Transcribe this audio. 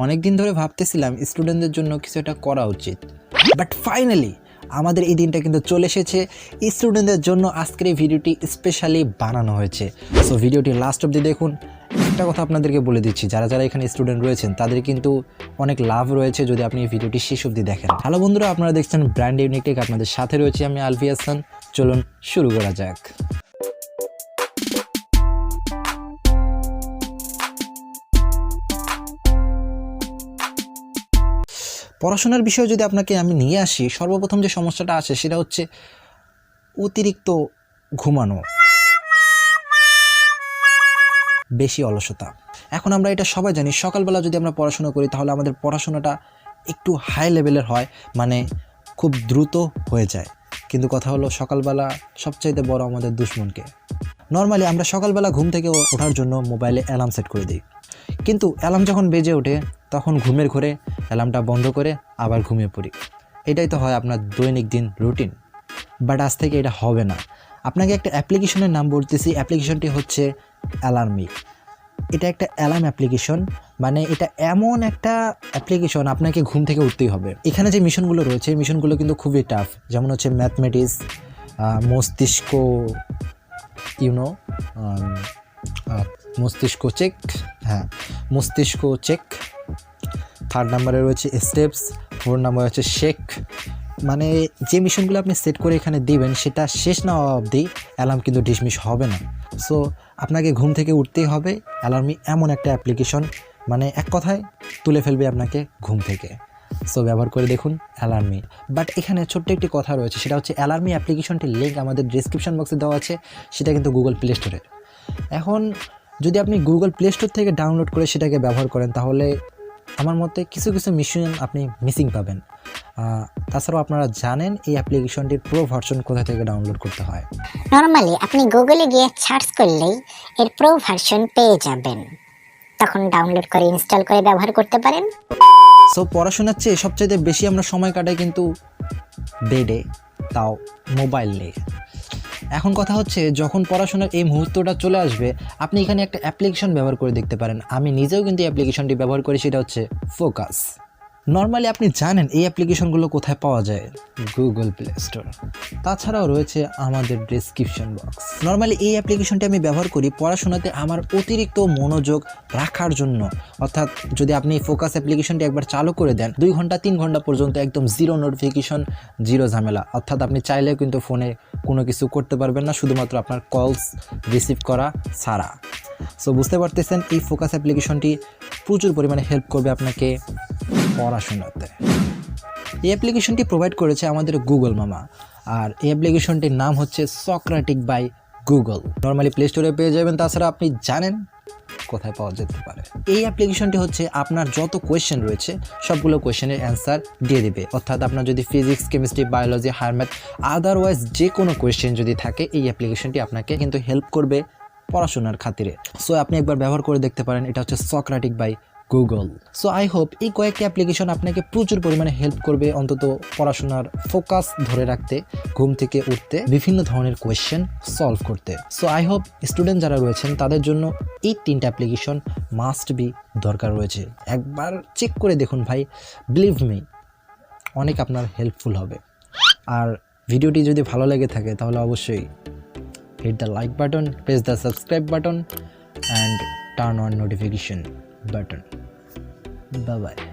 অনেক দিন ধরে ভাবতেছিলাম স্টুডেন্টদের জন্য কিছু একটা করা উচিত, বাট ফাইনালি আমাদের এই দিনটা কিন্তু চলে এসেছে। স্টুডেন্টদের জন্য আজকের এই ভিডিওটি স্পেশালি বানানো হয়েছে। সো ভিডিওটি লাস্ট অবধি দেখুন। একটা কথা আপনাদেরকে বলে দিচ্ছি, যারা যারা এখানে স্টুডেন্ট রয়েছেন তাদের কিন্তু অনেক লাভ রয়েছে যদি আপনি এই ভিডিওটি শেষ অবধি দেখেন। হ্যালো বন্ধুরা, আপনারা দেখছেন ব্র্যান্ড ইউনিক টেক, আপনাদের সাথে রয়েছে আমি আলভি হাসান। চলুন শুরু করা যাক। পড়াশোনার বিষয়ে যদি আপনাকে আমি নিয়ে আসি, সর্বপ্রথম যে সমস্যাটা আসে সেটা হচ্ছে অতিরিক্ত ঘুমানো, বেশি অলসতা। এখন আমরা এটা সবাই জানি, সকালবেলা যদি আমরা পড়াশোনা করি তাহলে আমাদের পড়াশোনাটা একটু হাই লেভেলের হয়, মানে খুব দ্রুত হয়ে যায়। কিন্তু কথা হলো সকালবেলা সবচাইতে বড় আমাদের দুশ্মনকে। নর্মালি আমরা সকালবেলা ঘুম থেকে ওঠার জন্য মোবাইলে অ্যালার্ম সেট করে দিই, কিন্তু অ্যালার্ম যখন বেজে ওঠে তখন ঘুমের ঘোরে অ্যালার্মটা বন্ধ করে আবার ঘুমিয়ে পড়ি। এটাই তো হয় আপনার দৈনিক দিন রুটিন। বাট আজ থেকে এটা হবে না। আপনাকে একটা অ্যাপ্লিকেশনের নাম বলতেছি, অ্যাপ্লিকেশনটি হচ্ছে অ্যালার্মি। এটা একটা অ্যালার্ম অ্যাপ্লিকেশন, মানে এটা এমন একটা অ্যাপ্লিকেশন আপনাকে ঘুম থেকে উঠতেই হবে। এখানে যে মিশনগুলো রয়েছে এই মিশনগুলো কিন্তু খুবই টাফ, যেমন হচ্ছে ম্যাথমেটিক্স, মস্তিষ্ক মস্তিষ্ক চেক, মস্তিষ্ক চেক। 3rd নাম্বারে রয়েছে স্টেপস, 4 নাম্বার হচ্ছে শেক। মানে যে মিশনগুলো আপনি সেট করে এখানে দিবেন সেটা শেষ না হওয়া অবধি অ্যালার্ম কিন্তু ডিসমিস হবে না। সো আপনাকে ঘুম থেকে উঠতেই হবে। অ্যালার্মি এমন একটা অ্যাপ্লিকেশন, মানে এক কথায় তুলে ফেলবে আপনাকে ঘুম থেকে। সো ব্যবহার করে দেখুন অ্যালার্মি। বাট এখানে ছোট্ট একটি কথা রয়েছে, সেটা হচ্ছে অ্যালার্মি অ্যাপ্লিকেশনটির লিঙ্ক আমাদের ডিসক্রিপশন বক্সে দেওয়া আছে, সেটা কিন্তু গুগল প্লে স্টোরে। এখন যদি আপনি গুগল প্লে স্টোর থেকে ডাউনলোড করে সেটাকে ব্যবহার করেন তাহলে আমার মতে কিছু কিছু মিশন আপনি মিসিং পাবেন। তাছাড়াও আপনারা জানেন এই অ্যাপ্লিকেশনটির প্রো ভার্সন কোথা থেকে ডাউনলোড করতে হয়। নরমালি আপনি গুগলে গিয়ে সার্চ করলেই এর প্রো ভার্সন পেয়ে যাবেন, তখন ডাউনলোড করে ইনস্টল করে ব্যবহার করতে পারেন। সো পড়াশোনার চেয়ে সবচেয়ে বেশি আমরা সময় কাটাই কিন্তু বেডে, তাও মোবাইল নিয়ে। এখন কথা হচ্ছে যখন পড়াশোনার এই মুহূর্তটা চলে আসবে আপনি এখানে একটা অ্যাপ্লিকেশন ব্যবহার করে দেখতে পারেন। আমি নিজেও কিন্তু এই অ্যাপ্লিকেশনটি ব্যবহার করি, সেটা হচ্ছে ফোকাস। নর্মালি আপনি জানেন এই অ্যাপ্লিকেশনগুলো কোথায় পাওয়া যায়, গুগল প্লে স্টোর। তাছাড়াও রয়েছে আমাদের ডেসক্রিপশন বক্স। নর্মালি এই অ্যাপ্লিকেশনটি আমি ব্যবহার করি পড়াশোনাতে আমার অতিরিক্ত মনোযোগ রাখার জন্য। অর্থাৎ যদি আপনি ফোকাস অ্যাপ্লিকেশনটি একবার চালু করে দেন 2 ঘন্টা 3 ঘন্টা পর্যন্ত একদম জিরো নোটিফিকেশন, জিরো ঝামেলা। অর্থাৎ আপনি চাইলেও কিন্তু ফোনে কোনো কিছু করতে পারবেন না, শুধুমাত্র আপনার কলস রিসিভ করা ছাড়া। সো বুঝতে পারতেছেন এই ফোকাস অ্যাপ্লিকেশনটি প্রচুর পরিমাণে হেল্প করবে আপনাকে পড়াশোনাতে। এই অ্যাপ্লিকেশনটি প্রোভাইড করেছে আমাদের গুগল মামা, আর এই অ্যাপ্লিকেশনটির নাম হচ্ছে Socratic by Google. Normally play স্টোরে পেয়ে যাবেন। তাছাড়া আপনি জানেন কোথায় পাওয়া যেতে পারে। এই অ্যাপ্লিকেশনটি হচ্ছে আপনার যত কোয়েশ্চেন রয়েছে সবগুলো কোয়েশ্চেনের অ্যান্সার দিয়ে দিবে। অর্থাৎ আপনার যদি physics, chemistry, biology, higher math, otherwise যে কোনো কোয়েশ্চেন যদি থাকে এই অ্যাপ্লিকেশনটি আপনাকে কিন্তু হেল্প করবে পড়াশোনার খাতিরে। সো আপনি একবার ব্যবহার করে দেখতে পারেন। এটা হচ্ছে Socratic by Google. So I hope এই কয়েকটি অ্যাপ্লিকেশন আপনাকে প্রচুর পরিমাণে হেল্প করবে অন্তত পড়াশোনার ফোকাস ধরে রাখতে, ঘুম থেকে উঠতে, বিভিন্ন ধরনের কোয়েশ্চেন সলভ করতে। সো আই হোপ স্টুডেন্ট যারা রয়েছেন তাদের জন্য এই 3টা অ্যাপ্লিকেশন মাস্ট বি দরকার রয়েছে। একবার চেক করে দেখুন ভাই, বিলিভ মি, অনেক আপনার হেল্পফুল হবে। আর ভিডিওটি যদি ভালো লেগে থাকে তাহলে অবশ্যই hit the like button, press the subscribe button and turn on notification button. Bye bye.